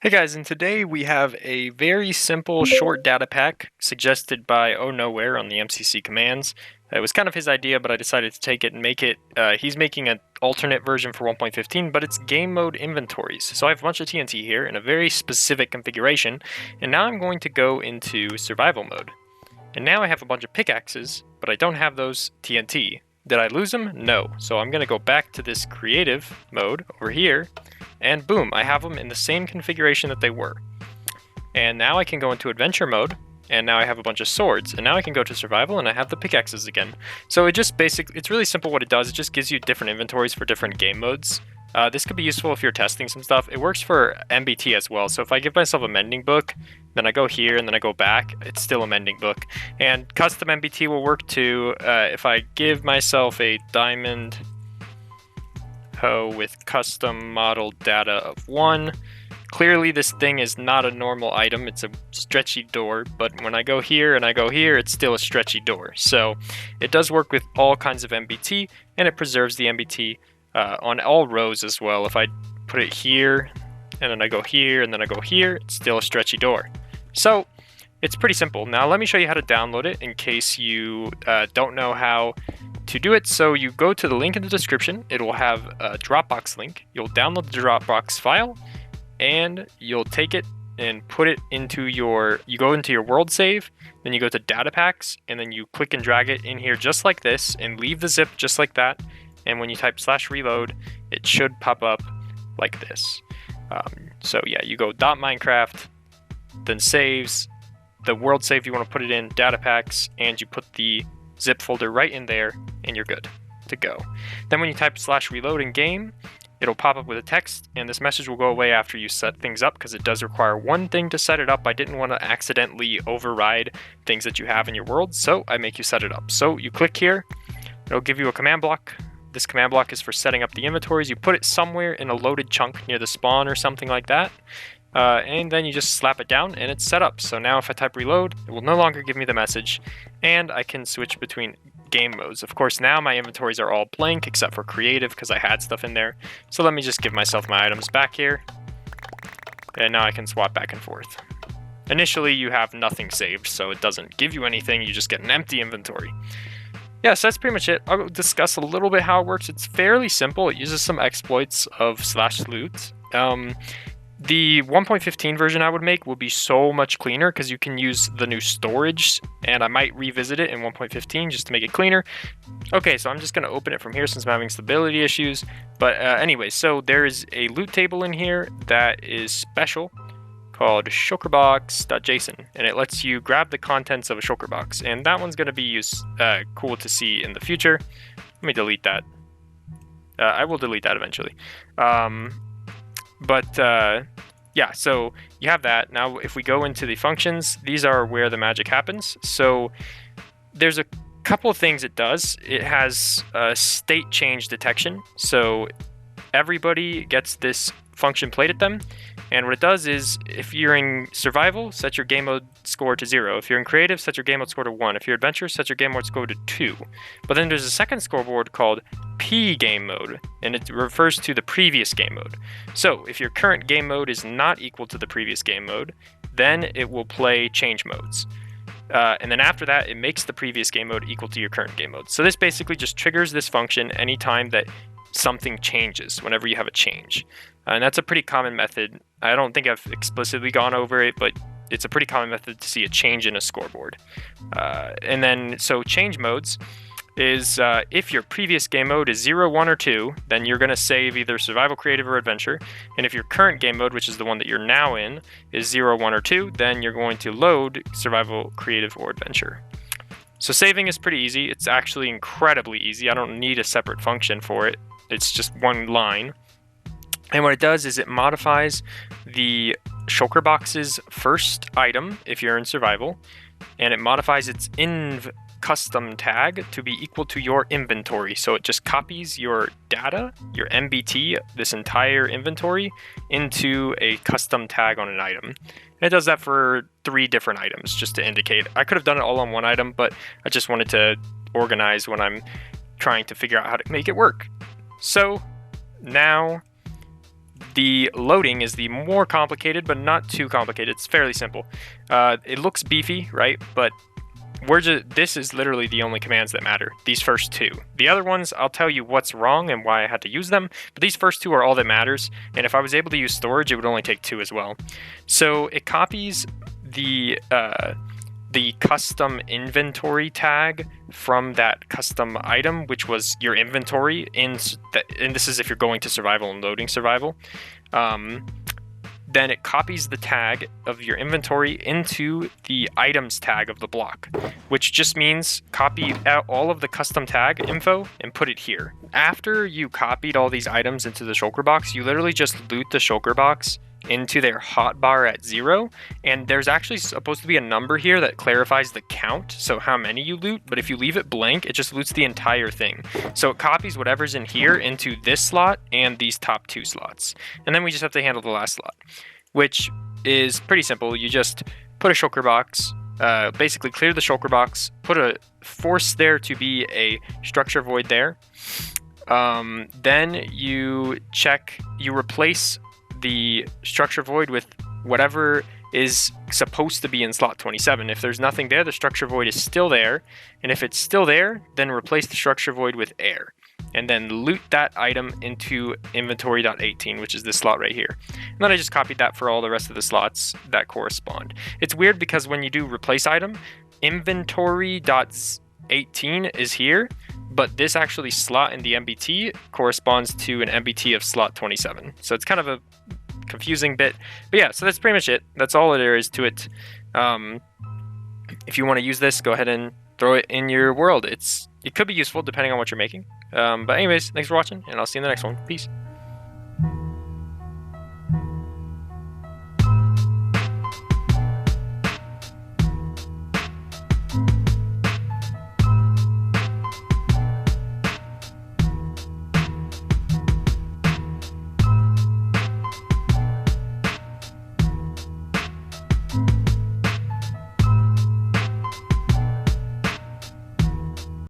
Hey guys, and today we have a very simple short data pack suggested by Oh Nowhere on the MCC commands. It was kind of his idea, but I decided to take it and make it. He's making an alternate version for 1.15, but it's game mode inventories. So I have a bunch of TNT here in a very specific configuration, and now I'm going to go into survival mode. And now I have a bunch of pickaxes, but I don't have those TNT. Did I lose them? No. So I'm going to go back to this creative mode over here, and boom, I have them in the same configuration that they were. And now I can go into adventure mode, and now I have a bunch of swords, and now I can go to survival and I have the pickaxes again. So it's really simple what it does. It just gives you different inventories for different game modes. This could be useful if you're testing some stuff. It works for MBT as well. So if I give myself a mending book, then I go here and then I go back, it's still a mending book. And custom MBT will work too. If I give myself a diamond hoe with custom model data of 1, clearly this thing is not a normal item. It's a stretchy door, but when I go here and I go here, it's still a stretchy door. So it does work with all kinds of MBT, and it preserves the MBT on all rows as well. If I put it here, and then I go here, and then I go here, it's still a stretchy door. So it's pretty simple. Now let me show you how to download it in case you don't know how to do it. So you go to the link in the description. It will have a Dropbox link. You'll download the Dropbox file, and you'll take it and put it into you go into your world save, then you go to data packs, and then you click and drag it in here just like this, and leave the zip just like that. And when you type /reload, it should pop up like this. So yeah, you go .minecraft, then saves, the world save you want to put it in, data packs, and you put the zip folder right in there, and you're good to go. Then when you type /reload in game, it'll pop up with a text, and this message will go away after you set things up, because it does require one thing to set it up. I didn't want to accidentally override things that you have in your world, so I make you set it up. So you click here, it'll give you a command block. This command block is for setting up the inventories. You put it somewhere in a loaded chunk near the spawn or something like that. And then you just slap it down and it's set up. So now if I type reload, it will no longer give me the message, and I can switch between game modes. Of course, now my inventories are all blank except for creative because I had stuff in there. So let me just give myself my items back here, and now I can swap back and forth. Initially, you have nothing saved, so it doesn't give you anything. You just get an empty inventory. Yeah, so that's pretty much it. I'll discuss a little bit how it works. It's fairly simple. It uses some exploits of /loot. The 1.15 version I would make will be so much cleaner because you can use the new storage, and I might revisit it in 1.15 just to make it cleaner. Okay, so I'm just going to open it from here since I'm having stability issues. But anyway, so there is a loot table in here that is special called shulkerbox.json, and it lets you grab the contents of a shulker box, and that one's going to be cool to see in the future. Let me delete that. I will delete that eventually. Yeah, so you have that. Now if we go into the functions, these are where the magic happens. So there's a couple of things it does. It has state change detection, so everybody gets this function played at them, and what it does is if you're in survival, set your game mode score to 0. If you're in creative, set your game mode score to 1. If you're adventure, set your game mode score to 2. But then there's a second scoreboard called P game mode, and it refers to the previous game mode. So if your current game mode is not equal to the previous game mode, then it will play change modes. And then after that, it makes the previous game mode equal to your current game mode. So this basically just triggers this function anytime that something changes, whenever you have a change. And that's a pretty common method. I don't think I've explicitly gone over it, but it's a pretty common method to see a change in a scoreboard. And then, so change modes is if your previous game mode is 0, 1, or 2, then you're going to save either survival, creative, or adventure. And if your current game mode, which is the one that you're now in, is 0, 1, or 2, then you're going to load survival, creative, or adventure. So saving is pretty easy. It's actually incredibly easy. I don't need a separate function for it. It's just one line. And what it does is it modifies the shulker box's first item if you're in survival, and it modifies its inv custom tag to be equal to your inventory. So it just copies your data, your MBT, this entire inventory, into a custom tag on an item. And it does that for 3 different items, just to indicate. I could have done it all on one item, but I just wanted to organize when I'm trying to figure out how to make it work. So now The loading is the more complicated, but not too complicated. It's fairly simple. It looks beefy, right? But this is literally the only commands that matter, these first two. The other ones, I'll tell you what's wrong and why I had to use them, but these first two are all that matters, and if I was able to use storage, it would only take 2 as well. So it copies the custom inventory tag from that custom item, which was your inventory, and this is if you're going to survival and loading survival. Then it copies the tag of your inventory into the items tag of the block, which just means copy out all of the custom tag info and put it here. After you copied all these items into the shulker box, you literally just loot the shulker box into their hotbar at 0, and there's actually supposed to be a number here that clarifies the count, so how many you loot, but if you leave it blank, it just loots the entire thing. So it copies whatever's in here into this slot and these top 2 slots, and then we just have to handle the last slot, which is pretty simple. You just put a shulker box, basically clear the shulker box, force there to be a structure void there, then you replace the structure void with whatever is supposed to be in slot 27. If there's nothing there, the structure void is still there, and if it's still there, then replace the structure void with air, and then loot that item into inventory.18, which is this slot right here. And then I just copied that for all the rest of the slots that correspond. It's weird because when you do replace item, inventory.18 is here, but this actually slot in the MBT corresponds to an MBT of slot 27. So it's kind of a confusing bit. But yeah, so that's pretty much it. That's all there is to it. If you want to use this, go ahead and throw it in your world. It could be useful depending on what you're making. But anyways, thanks for watching, and I'll see you in the next one. Peace.